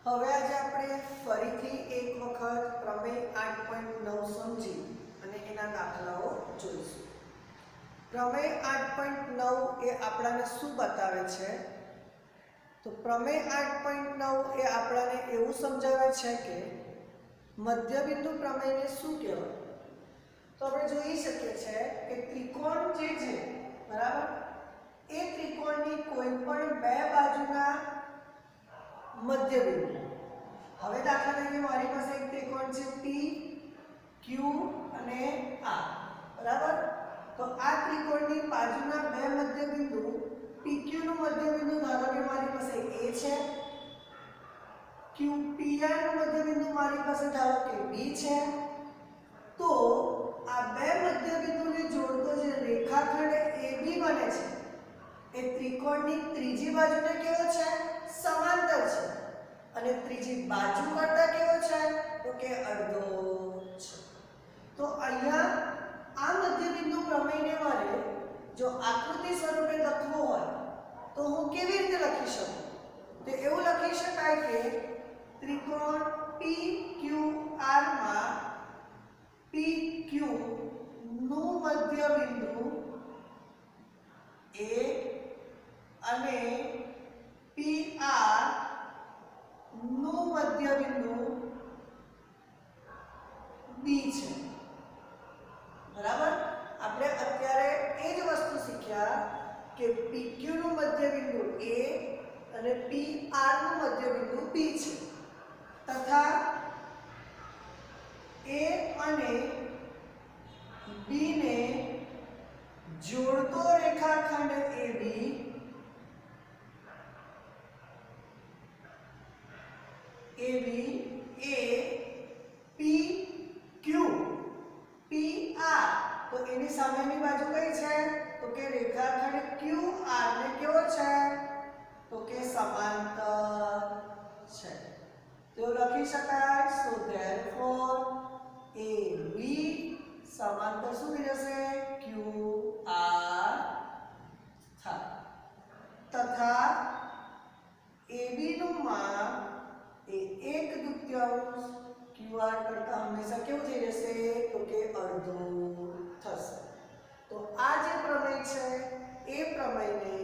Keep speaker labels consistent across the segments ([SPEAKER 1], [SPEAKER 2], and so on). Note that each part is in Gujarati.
[SPEAKER 1] હવે આજે આપણે ફરીથી એક વખત પ્રમેય 8.9 સમજી અને એના દાખલાઓ જોઈશું. પ્રમેય 8.9 એ આપણને શું બતાવે છે? તો પ્રમેય 8.9 એ આપણને એવું સમજાવે છે કે મધ્યબિંદુ પ્રમેયને શું કહેવાય? તો આપણે જોઈ શકીએ છીએ કે ત્રિકોણ જે છે, બરાબર, એ ત્રિકોણની કોઈ પણ બે બાજુના મધ્યબિંદુ. હવે દાખલા તરીકે મારી પાસે એક ત્રિકોણ છે P Q અને R, બરાબર. તો આ ત્રિકોણની બાજુના બે મધ્યબિંદુ PQ નું મધ્યબિંદુ ધારો કે મારી પાસે A છે, QPR નું મધ્યબિંદુ મારી પાસે ધારો કે B છે. તો આ બે મધ્યબિંદુને જોડતો જે રેખાખંડ AB બને છે એ ત્રિકોણની ત્રીજી બાજુને કેવો છે? સમાંતર છે. અને ત્રીજી બાજુ કરતા કેવો છે? તો કે અડધો છે. તો અહીંયા આ મધ્યબિંદુ પ્રમેયને મારે જો આકૃતિ સ્વરૂપે લખવું હોય તો હું કેવી રીતે લખી શકું? તો એવું લખી શકાય કે ત્રિકોણ PQR માં PQ નું મધ્યબિંદુ A અને PR નું મધ્યબિંદુ B છે, બરાબર. આપણે અત્યારે એ જ વસ્તુ શીખ્યા કે PQ નું મધ્યબિંદુ A અને PR નું મધ્યબિંદુ B છે તથા A અને B ને જોડતો રેખાખંડ AB એ PQ PR, તો એની સામેની બાજુ કઈ છે? તો કે રેખાખંડ QR ને કેવો છે? તો કે સમાંતર છે. તો લખી શકાય. સો ધેરફોર AB સમાંતર શું થઈ જશે? QR થાય. તથા AB નું માપ એ 1/2 QR કરતા હંમેશા કેવું થઈ જશે? તો કે અડધું થશે. તો આ જે પ્રમેય છે એ પ્રમેયને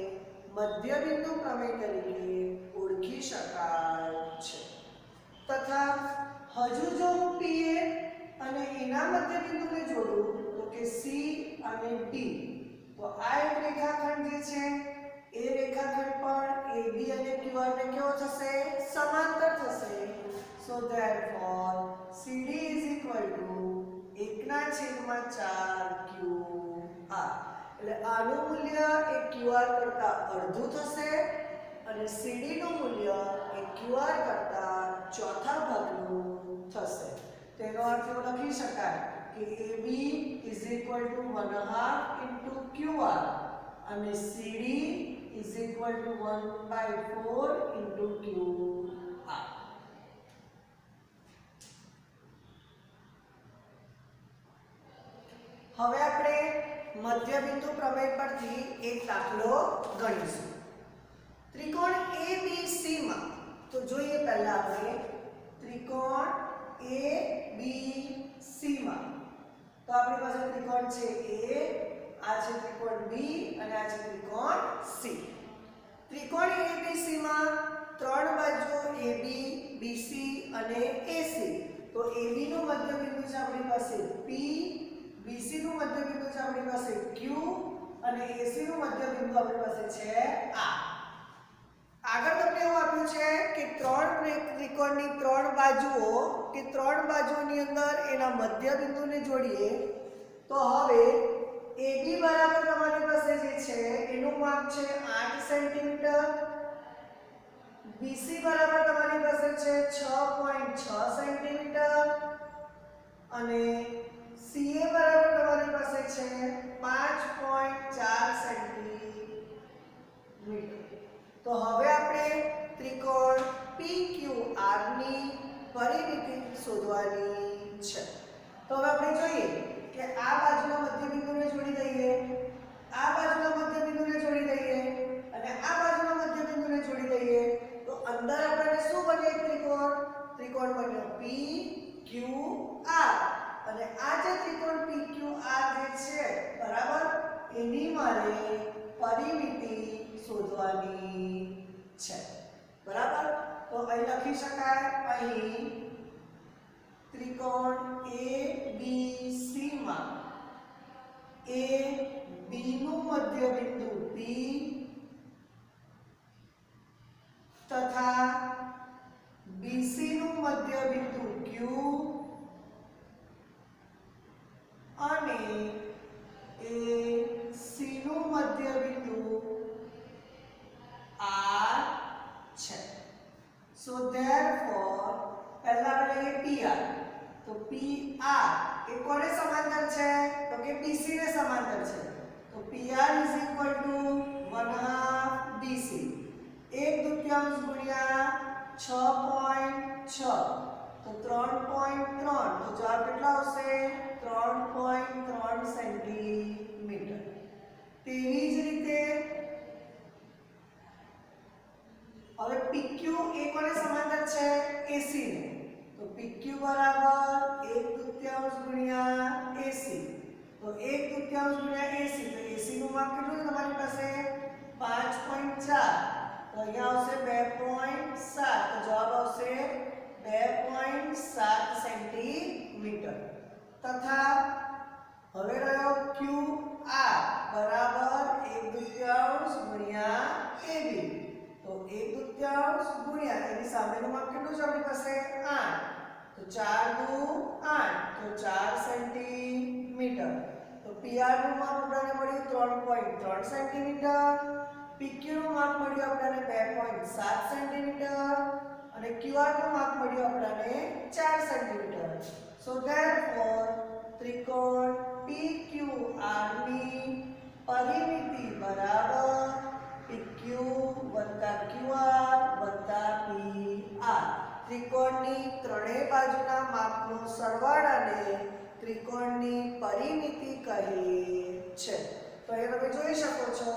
[SPEAKER 1] મધ્યબિંદુ પ્રમેય તરીકે ઓળખી શકાય છે. તથા હજુ જો હું PA અને એના મધ્યબિંદુને જોડું તો કે C અને D, તો આ એક રેખાખંડ જે છે એ રેખાખંડ પણ AB અને QR ને કેવો થશે? સમાંતર થશે. સો therefore CD is equal to 1/4 QR. એટલે આનું મૂલ્ય એ QR કરતા અડધું થશે અને CD નું મૂલ્ય એ QR કરતા ચોથા ભાગનું થશે. તેનો અર્થ એવો લખી શકાય કે AB is equal to 1/2 into QR અને CD is equal to 1/4 into QR. હવે આપણે મધ્યબિંદુ પ્રમેય પરથી એક દાખલો ગણીશું. ત્રિકોણ ABC માં તો જોઈએ પહેલા આપણે ત્રિકોણ ABC માં તો આપણી પાસે ત્રિકોણ છે A, આ છે ત્રિકોણ B અને આ છે ત્રિકોણ C. ત્રિકોણ ABC માં ત્રણ બાજુઓ AB, BC અને AC. તો AB નું મધ્યબિંદુ છે આપણી પાસે P, BC નું મધ્યબિંદુ છે આપણી પાસે Q અને AC નું મધ્યબિંદુ આપણી પાસે છે R. આગળ તમને એવું આપ્યું છે કે ત્રણ ત્રિકોણની ત્રણ બાજુઓ કે ત્રણ બાજુઓની અંદર એના મધ્યબિંદુને જોડીએ. તો હવે AB બરાબર તમારી પાસે જે છે એનું માપ છે 8 સેન્ટીમીટર, BC બરાબર તમારી પાસે છે 6.6 સેન્ટીમીટર અને CA બરાબર તમારી પાસે છે 5.4 સેન્ટીમીટર. તો હવે આપણે ત્રિકોણ PQR ની પરિમિતિ શોધવાની છે. તો હવે આપણે જોઈએ કે આ બાજુના મધ્યબિંદુને જોડી દઈએ, આ બાજુના મધ્યબિંદુને જોડી દઈએ અને આ બાજુના મધ્યબિંદુને જોડી દઈએ. તો અંદર આપણને શું બને? એક ત્રિકોણ બન્યો PQR અને આ જે ત્રિકોણ PQR જે છે બરાબર એની મારે પરિમિતિ શોધવાની છે બરાબર તો અહીં લખી શકાય અહીં ત્રિકોણ ABC માં A B નું મધ્ય બિંદુ P તથા BC નું મધ્ય બિંદુ Q અને AC નું મધ્ય બિંદુ R છે સો ધેરફોર પહેલા આપણે લઈએ PR તો PR એ કોને સમાંતર છે તો કે BC ને સમાંતર છે તો PR = 1/2 BC 1/2 ગુણ્યા 6.6 તો 3.3 તો જવાબ કેટલા આવશે 3.3 સેન્ટીમીટર તેવી જ રીતે હવે PQ એ કોને સમાંતર છે AC ને તો PQ બરાબર 1/2 ગુણ્યા AC તો 1/2 ગુણ્યા AC તો AC નું માપ કેટલું છે તમારી પાસે 5.4 તો અહીંયા આવશે 2.7 તો જવાબ આવશે 2.7 સેન્ટીમીટર તથા હવે રહ્યો QR બરાબર 1/2 ગુણ્યા AB તો 1/2 ગુણ્યા એની સામેનું માપ કેટલું છે આપણી પાસે 8 તો 4 દુ 8 તો 4 સેન્ટીમીટર તો PR નું માપ આપણને મળ્યું 3.3 સેન્ટીમીટર PQ નું માપ મળ્યું આપણને 2.7 સેન્ટીમીટર અને QR નું માપ મળ્યું આપણને 4 સેન્ટીમીટર સો ધેરફોર ત્રિકોણ PQR ની પરિમિતિ બરાબર PQ QR PR ત્રિકોણની ત્રણેય બાજુના માપનો સરવાળાને ત્રિકોણની પરિમિતિ કહે છે તો અહીં તમે જોઈ શકો છો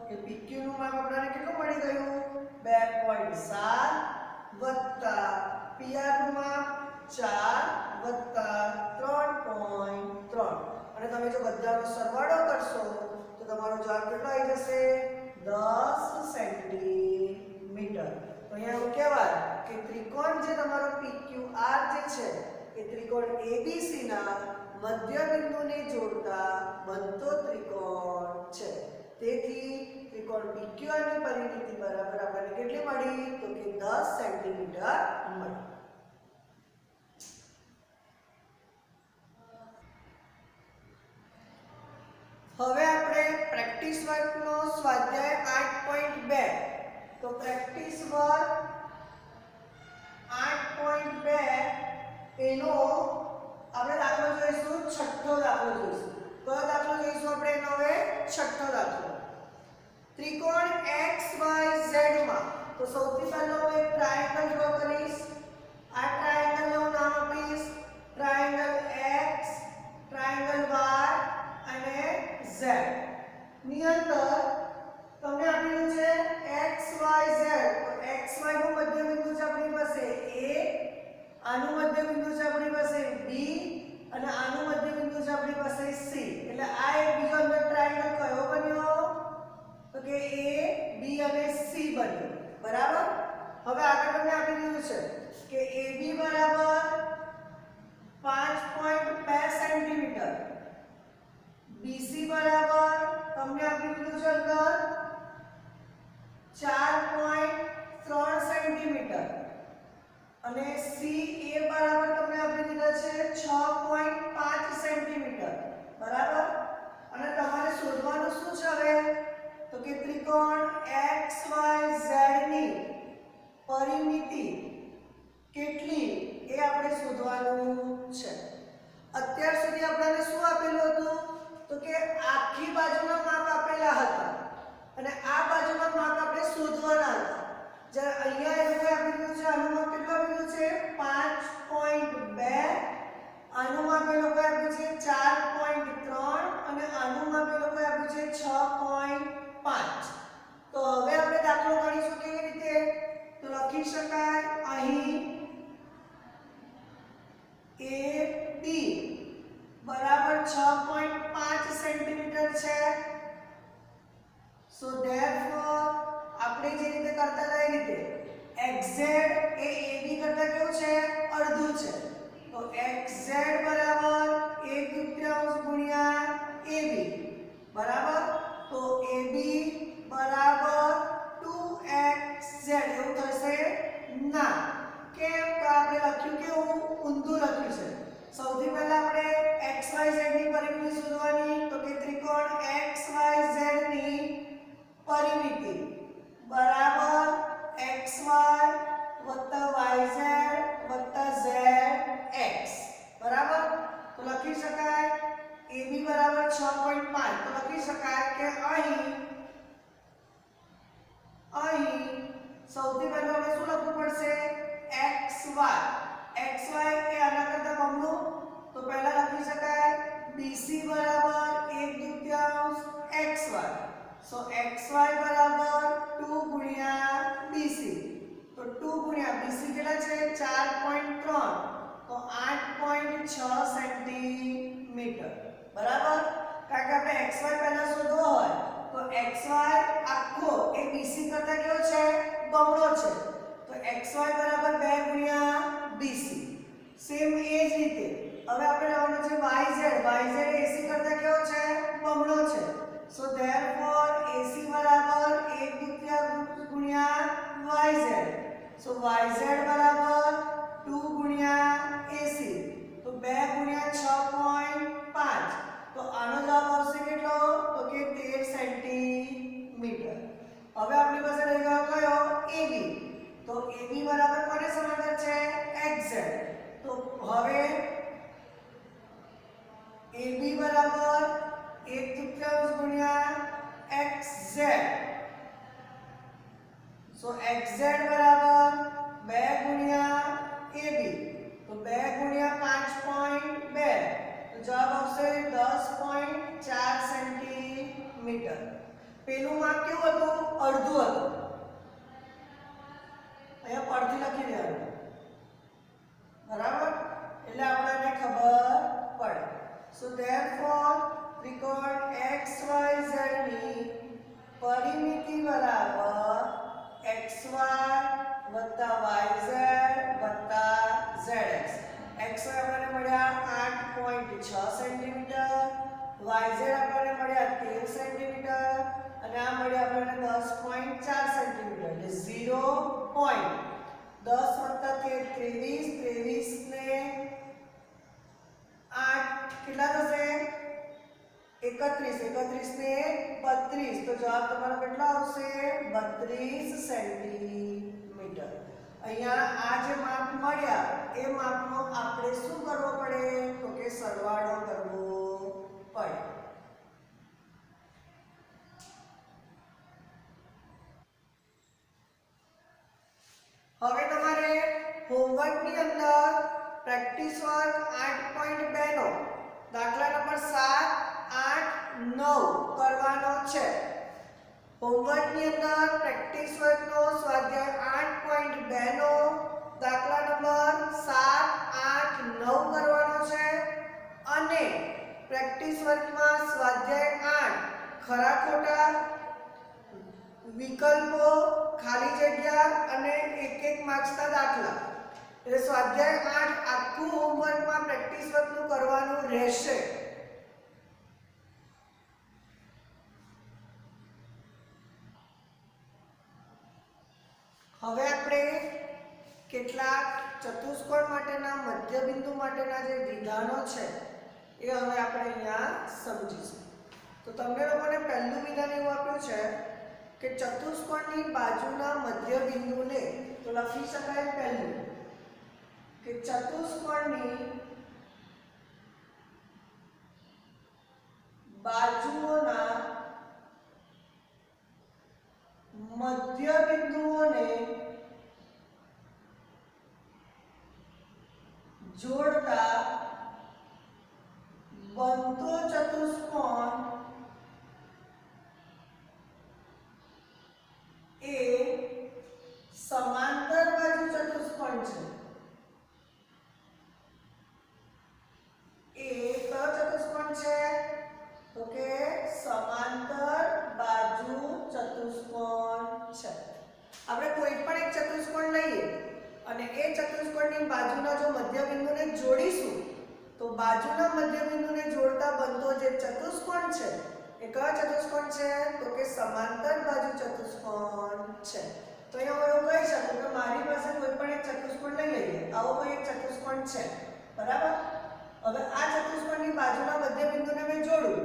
[SPEAKER 1] કે PQ નું માપ આપણને કેટલું મળી ગયું 2.7 વત્તા PR નું માપ 4 વત્તા 3.3 અને તમે જો બધાનો સરવાળો કરશો તો તમારો જવાબ કેટલો આવી જશે 10 સેન્ટીમીટર તો અહીંયા એવું કહેવાય કે ત્રિકોણ જે તમારો PQR જે છે એ ત્રિકોણ ABC ના મધ્ય બિંદુને જોડતા બનતો ત્રિકોણ છે તેથી ત્રિકોણ PQR ની પરિમિતિ બરાબર આપણને કેટલી મળી તો કે 10 સેન્ટીમીટર મળી હવે આપણે પ્રેક્ટિસ વર્કનો સ્વાધ્યાય 8.2 તો પ્રેક્ટિસ વર્ક 8.2 એનો આપણે દાખલો જોઈશું છઠ્ઠો દાખલો જોઈશું કયો દાખલો જોઈશું આપણે એનો હવે છઠ્ઠો દાખલો ત્રિકોણ XYZ માં તો સૌથી પહેલા હું એક ટ્રાયેંગલ ડ્રો કરીશ આ ટ્રાયેંગલનું નામ આપીશ ટ્રાયેંગલ X ટ્રાયેંગલ Y અને Z ની અંદર તમને આપેલું છે XYZ તો XY નું મધ્ય બિંદુ છે આપણી પાસે A આનું મધ્ય બિંદુ છે આપણી પાસે B અને આનું મધ્ય બિંદુ છે આપણી પાસે C એટલે આ એક બીજો અંદર ટ્રાયેંગલ કયો બન્યો તો કે A B અને C બન્યો બરાબર હવે આગળ તમને આપી દીધું છે કે AB બરાબર 5.2 સેન્ટીમીટર BC બરાબર તમને આપી દીધું છે અંદર 4.3 સેન્ટીમીટર અને CA બરાબર તમને આપી દીધા છે 6.5 સેન્ટીમીટર બરાબર અને તમારે શોધવાનું શું છે હવે તો કે ત્રિકોણ XYZ ની પરિમિતિ કેટલી એ આપણે શોધવાનું છે અત્યાર સુધી આપણને શું આપેલું હતું તો કે આખી બાજુના માપ આપેલા હતા અને આ બાજુના માપ આપણે શોધવાના હતા જ્યારે અહીંયા એ લોકોએ આપેલું છે આનું માપ કેટલું આપેલું છે 5.2 આનું માપ એ લોકોએ આપ્યું છે 4.3 અને આનું માપ એ લોકોએ આપ્યું છે 6.5 તો હવે આપણે દાખલો ગણીશું કેવી રીતે તો લખી શકાય અહીં લખ્યું કેવું ઊંધું લખ્યું છે સૌથી પહેલા આપણે xyz ની પરિમિતિ શોધવાની તો કે ત્રિકોણ xyz ની પરિમિતિ બરાબર xy yz zx બરાબર તો લખી શકાય AB બરાબર 6.5 તો લખી શકાય કે અહીં સૌથી પહેલા આપણે શું લખવું પડશે xy એ આના કરતા બમણું તો પહેલા લખી શકાય BC બરાબર 1/2 xy સો xy બરાબર 2 ગુણ્યા BC તો 2 ગુણ્યા BC કેટલા છે 4.3 તો 8.6 સેન્ટીમીટર બરાબર કારણ કે આપણે xy પહેલા શોધવો હોય તો xy આખો એ BC કરતા કેવો છે બમણો છે તો xy બરાબર 2 ગુણ્યા BC સેમ એ જ રીતે હવે આપણે લેવાનું છે yz AC કરતા કેવો છે બમણો છે સો ધેરફોર AC બરાબર 1/2 ગુણ્યા yz સો yz બરાબર 2 ગુણ્યા AC તો 2 ગુણ્યા 6.5 તો આનો જવાબ આવશે કેટલો તો કે 13 સેન્ટીમીટર હવે આપણી પાસે રહી ગયો કયો AB તો AB બરાબર કોને સમાંતર છે xz તો હવે AB બરાબર 1/2 ગુણ્યા xz સો xz બરાબર 2 ગુણ્યા AB તો 2 ગુણ્યા 5.2 તો જવાબ આવશે 10.4 સેન્ટીમીટર પેલું માપ કેવું હતું અડધું હતું અહીંયા પરથી લખી દેવાનું બરાબર એટલે આપણને ખબર પડે સો ધેરફોર ત્રિકોણ xyz ની પરિમિતિ બરાબર xy yz zx xy આપણને મળ્યા 8.6 સેન્ટીમીટર yz આપણને મળ્યા 13 સેન્ટીમીટર અને આ મળ્યા આપણને 10.4 સેન્ટીમીટર એટલે 0.10 23 ને 8 કેટલા થશે 31 ને 32 તો જવાબ તમારો કેટલો આવશે 32 સેન્ટીમીટર અહીંયા આ જે માપ મળ્યા એ માપનો આપણે શું કરવો પડે તો કે સરવાળો કરવો પડે હવે તમારે હોમવર્કની અંદર પ્રેક્ટિસ વર્ક 8.2 નો દાખલા નંબર 7 8 9 કરવાનો છે હોમવર્કની અંદર પ્રેક્ટિસ વર્કનો સ્વાધ્યાય 8.2 નો દાખલા નંબર 7 8 9 કરવાનો છે અને પ્રેક્ટિસ વર્કમાં સ્વાધ્યાય 8 ખરા ખોટા વિકલ્પો ખાલી જગ્યા અને એક માર્ક્સના દાખલા એટલે સ્વાધ્યાય 8 આખું હોમવર્કમાં પ્રેક્ટિસ વર્કનું કરવાનું રહેશે હવે આપણે કેટલાક ચતુષ્કોણ માટેના મધ્યબિંદુ માટેના જે વિધાનો છે એ હવે આપણે અહીંયા સમજીશું તો તમને લોકોને પહેલું વિધાન એવું આપ્યું છે કે ચતુષ્કોણની બાજુના મધ્યબિંદુને તો લખી શકાય પહેલું કે ચતુષ્કોણની બાજુઓના મધ્યબિંદુઓને જોડતા બનતો ચતુષ્કોણ એ સમાંતર બાજુ ચતુષ્કોણ છે એ કયો ચતુષ્કોણ છે તો કે સમાંતર બાજુ ચતુષ્કોણ છે આપણે કોઈ પણ એક ચતુષ્કોણ લઈએ અને એ ચતુષ્કોણની બાજુના જો મધ્યબિંદુને જોડીશું તો બાજુના મધ્યબિંદુને જોડતા બનતો જે ચતુષ્કોણ છે એ કયો ચતુષ્કોણ છે તો કે સમાંતર બાજુ ચતુષ્કોણ છે તો અહીંયા હું એવું કહી શકું કે મારી પાસે કોઈ પણ એક ચતુષ્કોણ લઈ લઈએ આવો કોઈ એક ચતુષ્કોણ છે બરાબર. હવે આ ચતુષ્કોણની બાજુના મધ્ય બિંદુને મેં જોડું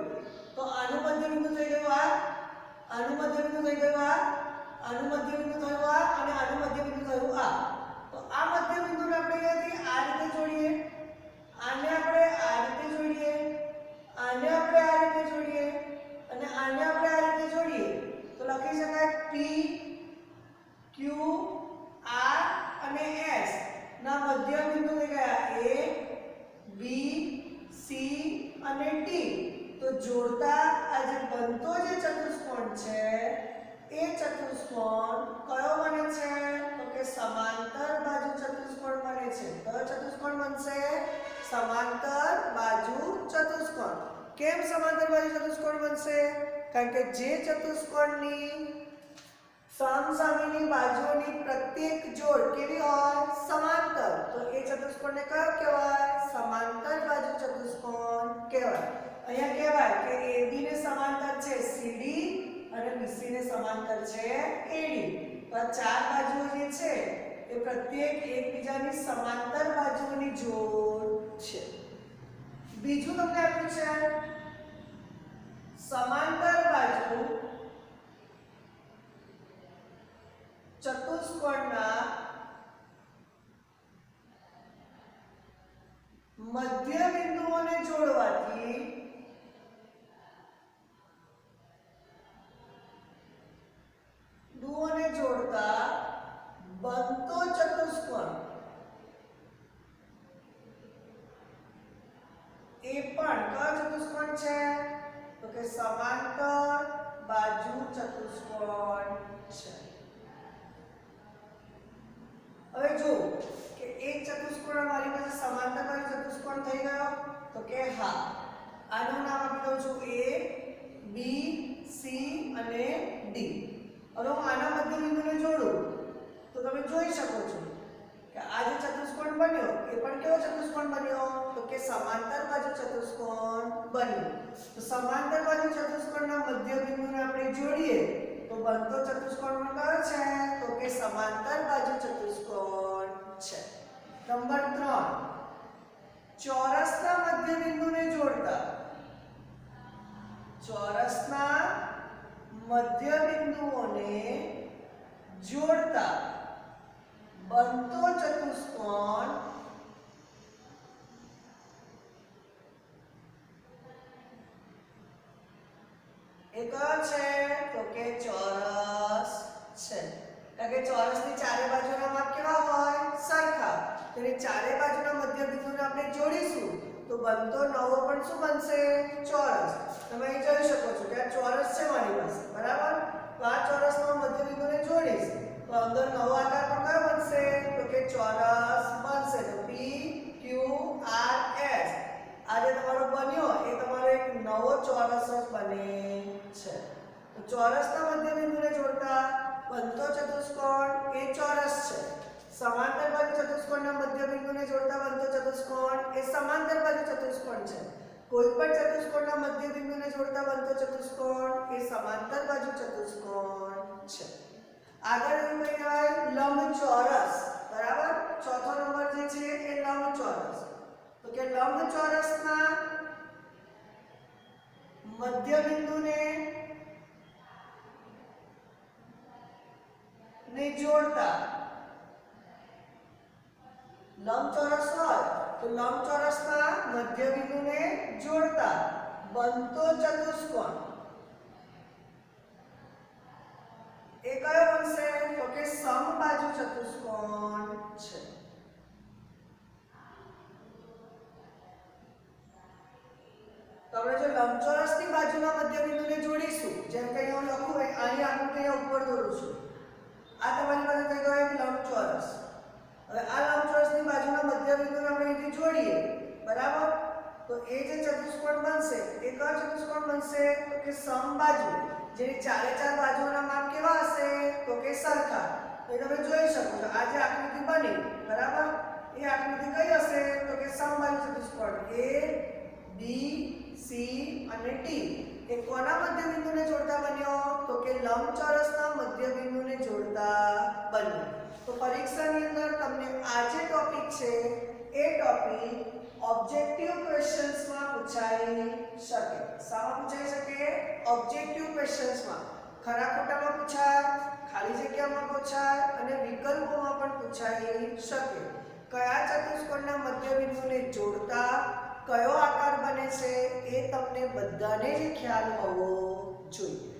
[SPEAKER 1] તો આનું મધ્ય બિંદુ થઈ ગયું આ, આનું મધ્ય બિંદુ થઈ ગયું આ, આનું મધ્ય બિંદુ થયું આ અને આનું મધ્ય બિંદુ થયું આ. તો આ મધ્ય બિંદુને આપણે અહીંયાથી આ રીતે જોડીએ, આને આપણે આ રીતે જોડીએ, આને આપણે આ રીતે જોડીએ અને આને આપણે આ રીતે જોડીએ તો લખી શકાય P Q R અને S ના મધ્ય બિંદુ થઈ ગયા A B C અને D. તો જોડતા આ જે બનતો જે ચતુષ્કોણ છે એ ચતુષ્કોણ કયો બને છે તો કે સમાંતર બાજુ ચતુષ્કોણ બને છે. કયો ચતુષ્કોણ બનશે? સમાંતર બાજુ ચતુષ્કોણ. કેમ સમાંતર બાજુ ચતુષ્કોણ બનશે? કારણ કે જે ચતુષ્કોણની સામસામેની બાજુઓની પ્રત્યેક જોડ કેવી હોય? સમાંતર. તો એ ચતુષ્કોણને કયો કહેવાય? સમાંતર બાજુ ચતુષ્કોણ કહેવાય. અહીંયા કહેવાય કે AB ને સમાંતર છે CD અને BC ને સમાંતર છે AD. તો આ ચાર બાજુઓ જે છે એ પ્રત્યેક એકબીજાની સમાંતર બાજુઓની જોડ છે. બીજું તમને આપ્યું છે સમાંતર બાજુ ચતુષ્કોણના મધ્ય બિંદુઓને જોડવાથી બિંદુઓને જોડતા બનતો ચતુષ્કોણ એ પણ કયો ચતુષ્કોણ છે તો કે સમાંતર બાજુ ચતુષ્કોણ છે. હવે જો કે એક ચતુષ્કોણ મારી પાસે સમાંતર બાજુ ચતુષ્કોણ થઈ ગયો તો કે હા, આનું નામ આપી દઉં છું A B C અને D. હવે હું આના મધ્ય બિંદુને જોડું તો તમે જોઈ શકો છો કે આ જે ચતુષ્કોણ બન્યો એ પણ કેવો ચતુષ્કોણ બન્યો તો કે સમાંતર બાજુ ચતુષ્કોણ બન્યો. તો સમાંતર બાજુ ચતુષ્કોણના મધ્ય બિંદુને આપણે જોડીએ તો બનતો ચતુષ્કોણ કયો છે તો કે સમાંતર બાજુ ચતુષ્કોણ છે. નંબર 3 ચોરસના મધ્ય બિંદુને જોડતા ચોરસના મધ્ય બિંદુઓને જોડતા બનતો ચતુષ્કોણ એ કયો છે તો કે ચોરસ છે. કારણ કે ચોરસની ચારે બાજુના માપ કેવા હોય? સરખા. તેની ચારે બાજુના મધ્ય બિંદુને આપણે જોડીશું તો બનતો નવો પણ શું બનશે? ચોરસ. તમે અહીં જોઈ શકો છો કે આ ચોરસ છે મારી પાસે બરાબર. તો આ ચોરસનો મધ્ય બિંદુને જોડીશ તો અંદર નવો આકાર પણ કયો બનશે તો કે ચોરસ બનશે. તો P Q R S આ જે તમારો બન્યો એ તમારો એક નવો ચોરસ જ બને છે. તો ચોરસના મધ્ય બિંદુને જોડતા બનતો ચતુષ્કોણ એ ચોરસ છે. સમાંતર બાજુ ચતુષ્કોણના મધ્ય બિંદુને જોડતા બનતો ચતુષ્કોણ એ સમાંતર બાજુ ચતુષ્કોણ છે. કોઈ પણ ચતુષ્કોણના મધ્ય બિંદુને જોડતા બનતો ચતુષ્કોણ એ સમાંતર બાજુ ચતુષ્કોણ છે. આગળ એવું કહેવાય લંબચોરસ બરાબર. ચોથો નંબર જે છે એ લંબચોરસ. તો કે લંબચોરસના મધ્ય બિંદુને જોડતા લંબચોરસ હોય તો લંબચોરસના મધ્ય બિંદુને જોડતા બનતો ચતુષ્કોણ એ કયો બનશે તો કે સમબાજુ ચતુષ્કોણ છે. તો આપણે જો લંબચોરસની બાજુના મધ્ય બિંદુને જોડીશું જેમ કે હું લખું આની આકૃતિ ઉપર દોરું છું. આ તમારી પાસે થઈ ગયો એક લંબચોરસ. હવે આ લંબચોરસની બાજુના મધ્ય બિંદુને આપણે અહીંથી જોડીએ બરાબર. તો એ જે ચતુષ્કોણ બનશે એ કયો ચતુષ્કોણ બનશે તો કે સમબાજુ. જેની ચારે ચાર બાજુઓના માપ કેવા હશે તો કે સરખા. તો તમે જોઈ શકો છો આ જે આકૃતિ બની બરાબર એ આકૃતિ કઈ હશે તો કે સમબાજુ ચતુષ્કોણ A B C અને D. એ કોના મધ્ય બિંદુને જોડતા બન્યો તો કે લંબચોરસના મધ્ય બિંદુને જોડતા બન્યો. તો પરીક્ષાની અંદર તમને આ જે ટોપિક છે એ ટોપિક ઓબ્જેક્ટિવ ક્વેશ્ચન્સમાં પૂછાઈ શકે. શામાં પૂછાઈ શકે? ઓબ્જેક્ટિવ ક્વેશ્ચન્સમાં. ખરા ખોટામાં પૂછાય, ખાલી જગ્યામાં પૂછાય અને વિકલ્પોમાં પણ પૂછાઈ શકે. કયા ચતુષ્કોણના મધ્યબિંદુને જોડતા કયો આકાર બને છે એ તમને બધાને જ ખ્યાલ હોવો જોઈએ.